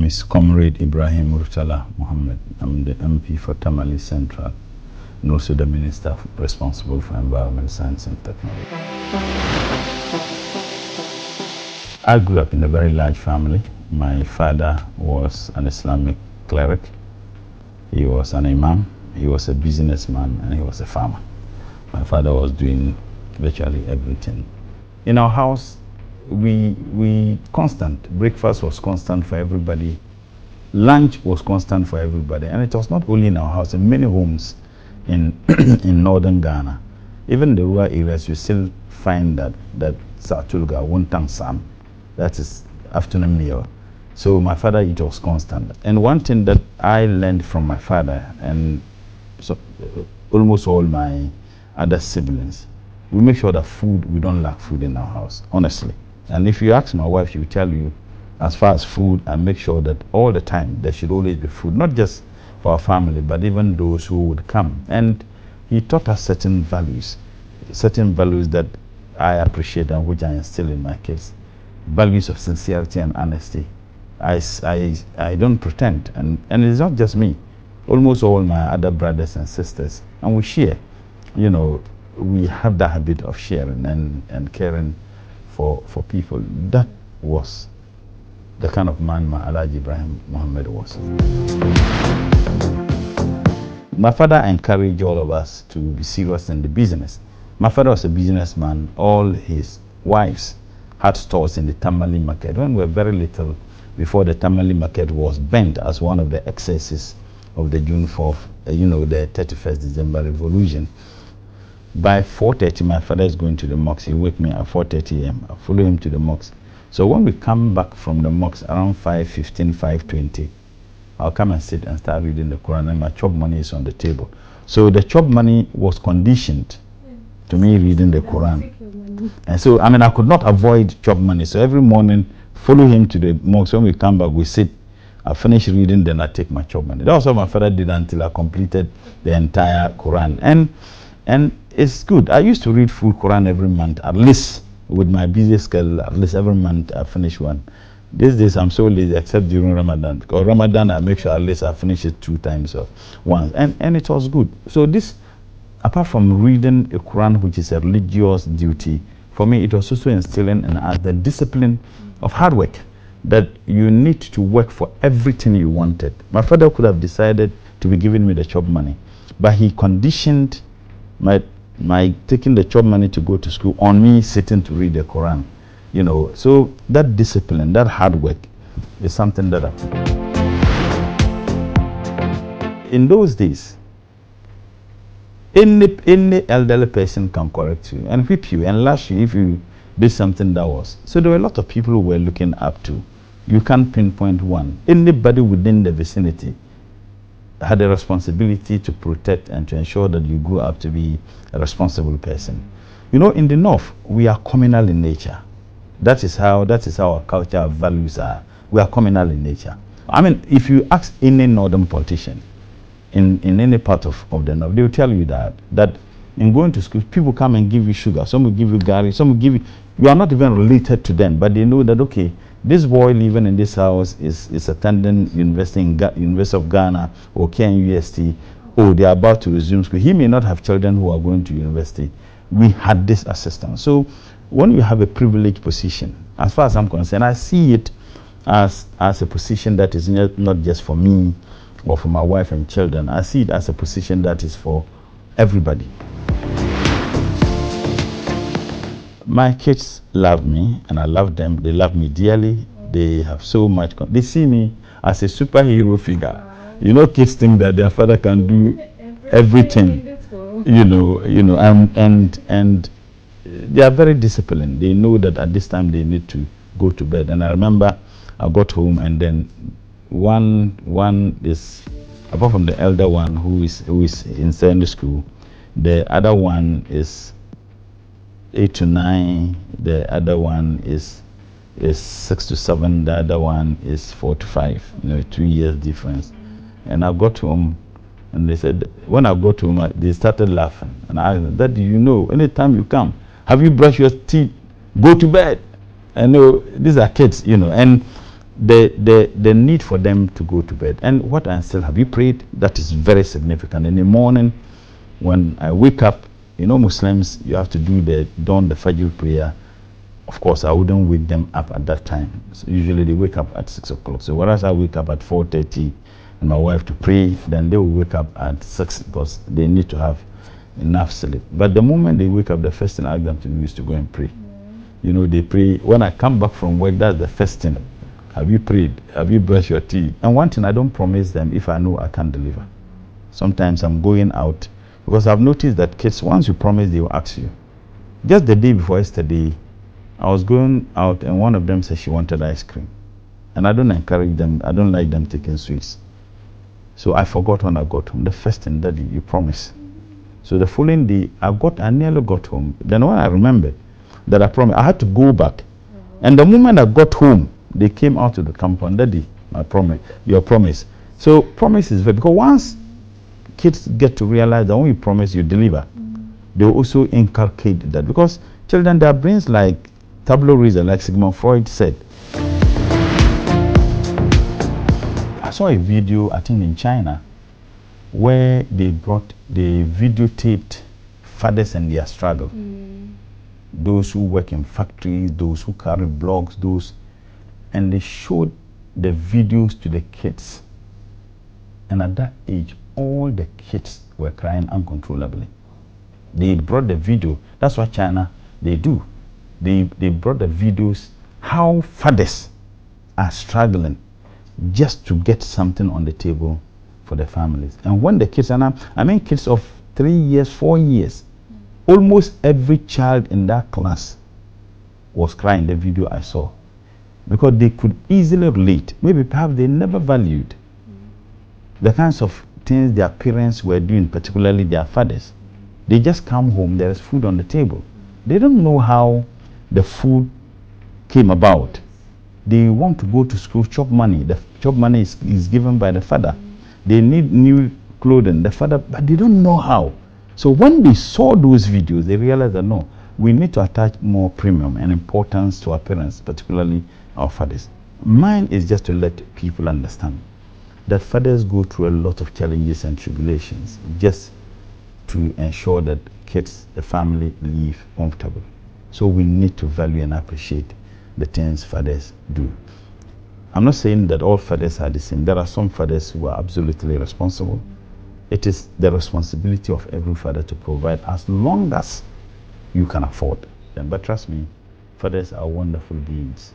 is Comrade Ibrahim Murtala Muhammed. I'm the MP for Tamale Central and also the Minister responsible for Environment, Science and Technology. I grew up in a very large family. My father was an Islamic cleric. He was an imam, he was a businessman, and he was a farmer. My father was doing virtually everything. In our house, we constant. Breakfast was constant for everybody. Lunch was constant for everybody. And it was not only in our house, in many homes in in northern Ghana. Even in the rural areas, you still find that Satulga, Wuntang Sam, that is afternoon meal. So my father, it was constant. And one thing that I learned from my father, and so almost all my other siblings, we make sure that we don't lack food in our house, honestly. And if you ask my wife, she will tell you, as far as food, I make sure that all the time there should always be food, not just for our family, but even those who would come. And he taught us certain values that I appreciate and which I instill in my kids. Values of sincerity and honesty. I don't pretend, and it's not just me. Almost all my other brothers and sisters, and we share. You know, we have the habit of sharing and caring for people. That was the kind of man my Alhaji Ibrahim Muhammed was. My father encouraged all of us to be serious in the business. My father was a businessman. All his wives had stores in the Tamale market. When we were very little, before the Tamale market was banned as one of the excesses of the June 4th, the 31st December revolution. By 4:30, my father is going to the mosque. He wake me at 4:30 a.m. I follow him to the mosque. So when we come back from the mosque around 5:15, 5:20, I'll come and sit and start reading the Quran, and my chop money is on the table. So the chop money was conditioned to me reading the Quran. And so, I could not avoid chop money. So every morning, follow him to the mosque. When we come back, we sit. I finish reading, then I take my chop money. That was what my father did until I completed the entire Quran. And it's good. I used to read full Quran every month, at least with my busy schedule, at least every month I finish one. These days I'm so lazy, except during Ramadan. Because Ramadan I make sure at least I finish it 2 times or once. And it was good. So this, apart from reading a Quran, which is a religious duty, for me it was also instilling in us the discipline of hard work, that you need to work for everything you wanted. My father could have decided to be giving me the chop money, but he conditioned my taking the chop money to go to school on me sitting to read the Quran. So that discipline, that hard work is something that in those days, any elderly person can correct you and whip you and lash you if you did something that was. So there were a lot of people who were looking up to. You can't pinpoint one. Anybody within the vicinity had a responsibility to protect and to ensure that you grew up to be a responsible person. In the North, we are communal in nature. That is how our culture, our values are. We are communal in nature. If you ask any northern politician in any part of the North, they will tell you that in going to school, people come and give you sugar. Some will give you gari. Some will give you. You are not even related to them, but they know that, okay, this boy living in this house is attending University of Ghana or KNUST. Oh, they are about to resume school. He may not have children who are going to university. We had this assistance. So when you have a privileged position, as far as I'm concerned, I see it as a position that is not just for me or for my wife and children. I see it as a position that is for everybody. My kids love me and I love them. They love me dearly. They have so much. They see me as a superhero figure. Kids think that their father can do everything. And they are very disciplined. They know that at this time they need to go to bed. And I remember I got home, and then one is, apart from the elder one who is in secondary school, the other one is 8 to 9, the other one is 6 to 7, the other one is 4 to 5, 2 years difference. And I got home, and they said, when I got home, they started laughing. And I asked them, Dad, anytime you come, have you brushed your teeth? Go to bed. And these are kids, and the need for them to go to bed. And what I still have you prayed? That is very significant. In the morning, when I wake up, you know, Muslims, you have to do the Fajr prayer. Of course, I wouldn't wake them up at that time. So usually they wake up at 6 o'clock. So whereas I wake up at 4:30 and my wife to pray, then they will wake up at 6 because they need to have enough sleep. But the moment they wake up, the first thing I ask them to do is to go and pray. You know, they pray. When I come back from work, that's the first thing. Have you prayed? Have you brushed your teeth? And one thing, I don't promise them if I know I can't deliver. Sometimes I'm going out because I've noticed that kids, once you promise, they will ask you. Just the day before yesterday, I was going out and one of them said she wanted ice cream. And I don't encourage them. I don't like them taking sweets. So I forgot when I got home. The first thing, Daddy, you promised. So the following day, I nearly got home. Then when I remembered that I promised, I had to go back. And the moment I got home, they came out to the compound. Daddy, my promise, your promise. So promise is very, because once kids get to realize that when you promise, you deliver, they will also inculcate that. Because children, their brains like tableau rasa, like Sigmund Freud said. I saw a video, I think in China, where they videotaped fathers and their struggle. Those who work in factories, those who carry blogs, and they showed the videos to the kids. And at that age, all the kids were crying uncontrollably. They brought the video. That's what China, they do. They brought the videos, how fathers are struggling just to get something on the table for the families. And when the kids, and I mean kids of 3 years, 4 years, almost every child in that class was crying, the video I saw, because they could easily relate. Maybe perhaps they never valued the kinds of things their parents were doing, particularly their fathers. They just come home, there is food on the table. They don't know how the food came about. They want to go to school, chop money. The chop money is given by the father. They need new clothing, the father, but they don't know how. So when they saw those videos, they realized that no, we need to attach more premium and importance to our parents, particularly our fathers. Mine is just to let people understand that fathers go through a lot of challenges and tribulations just to ensure that kids, the family, live comfortably. So we need to value and appreciate the things fathers do. I'm not saying that all fathers are the same. There are some fathers who are absolutely responsible. It is the responsibility of every father to provide as long as you can afford them. But trust me, fathers are wonderful beings.